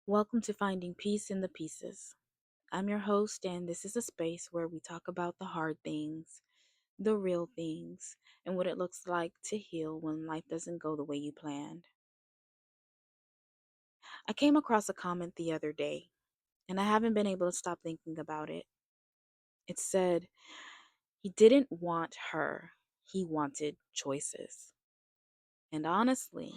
Welcome to Finding Peace in the Pieces. I'm your host, and this is a space where we talk about the hard things, the real things, and what it looks like to heal when life doesn't go the way you planned. I came across a comment the other day, and I haven't been able to stop thinking about it. It said, he didn't want her, he wanted choices. And honestly,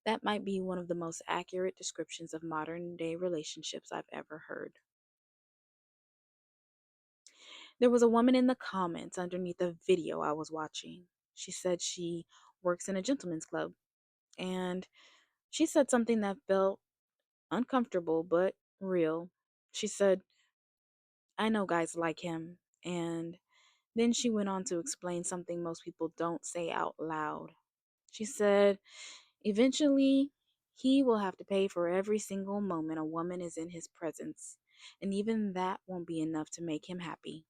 that might be one of the most accurate descriptions of modern day relationships I've ever heard. There was a woman in the comments underneath a video I was watching. She said she works in a gentleman's club, and she said something that felt uncomfortable but real. She said, I know guys like him. And then she went on to explain something most people don't say out loud. She said, eventually, he will have to pay for every single moment a woman is in his presence, and even that won't be enough to make him happy.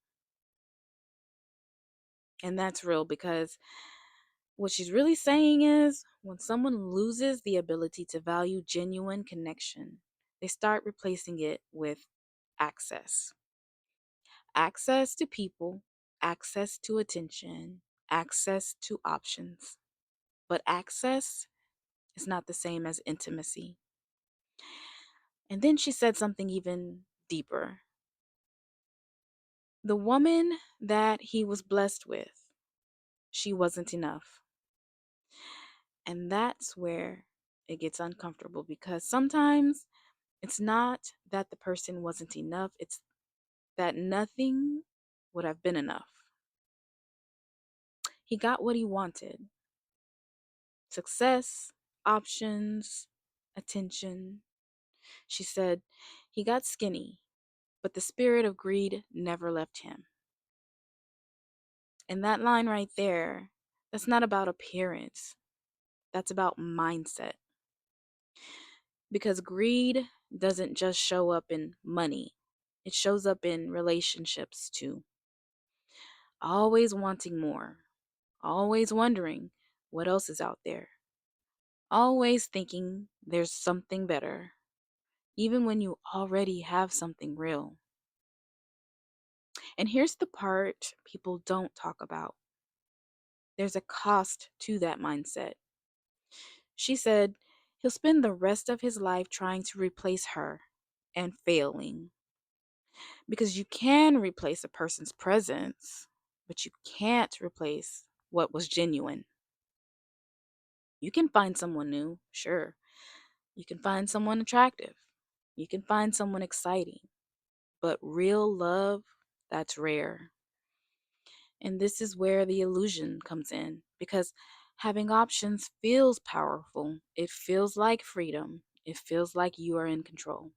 And that's real because what she's really saying is when someone loses the ability to value genuine connection, they start replacing it with access. Access to people, access to attention, access to options. But access is not the same as intimacy. And then she said something even deeper. The woman that he was blessed with, she wasn't enough. And that's where it gets uncomfortable because sometimes it's not that the person wasn't enough, it's that nothing would have been enough. He got what he wanted: success, options, attention. She said he got skinny, but the spirit of greed never left him. And that line right there, that's not about appearance, that's about mindset. Because greed doesn't just show up in money, it shows up in relationships too. Always wanting more, always wondering what else is out there, always thinking there's something better, even when you already have something real. And here's the part people don't talk about: there's a cost to that mindset. She said he'll spend the rest of his life trying to replace her and failing. Because you can replace a person's presence, but you can't replace what was genuine. You can find someone new, sure. You can find someone attractive. You can find someone exciting. But real love, that's rare. And this is where the illusion comes in because having options feels powerful. It feels like freedom. It feels like you are in control.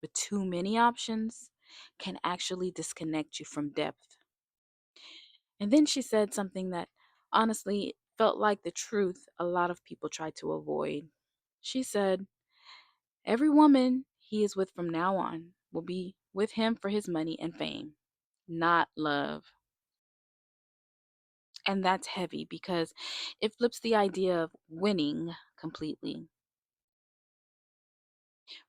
But too many options can actually disconnect you from depth. And then she said something that honestly felt like the truth a lot of people try to avoid. She said, every woman he is with from now on will be with him for his money and fame, not love. And that's heavy because it flips the idea of winning completely.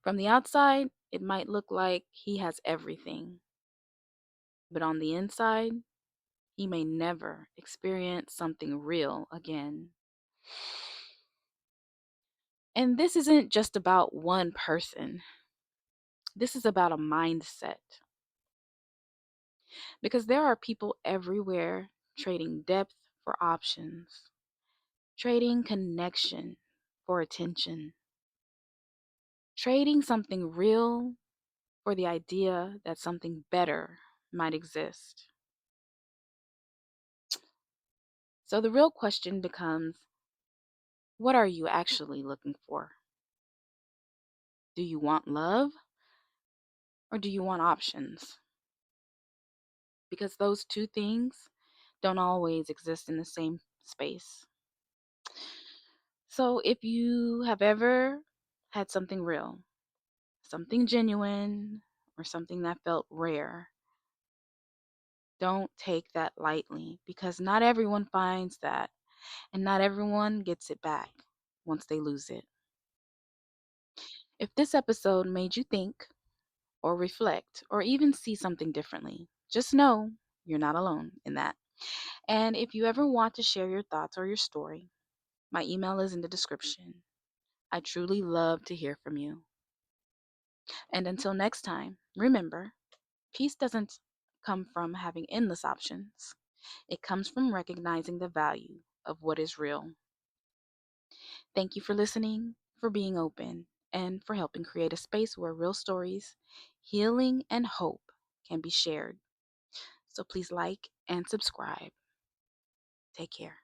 From the outside, it might look like he has everything, but on the inside, he may never experience something real again. And this isn't just about one person. This is about a mindset. Because there are people everywhere trading depth for options, trading connection for attention, trading something real for the idea that something better might exist. So the real question becomes, what are you actually looking for? Do you want love or do you want options? Because those two things don't always exist in the same space. So if you have ever had something real, something genuine, or something that felt rare, don't take that lightly because not everyone finds that and not everyone gets it back once they lose it. If this episode made you think or reflect or even see something differently, just know you're not alone in that. And if you ever want to share your thoughts or your story, my email is in the description. I truly love to hear from you. And until next time, remember, peace doesn't come from having endless options. It comes from recognizing the value of what is real. Thank you for listening, for being open, and for helping create a space where real stories, healing, and hope can be shared. So please like and subscribe. Take care.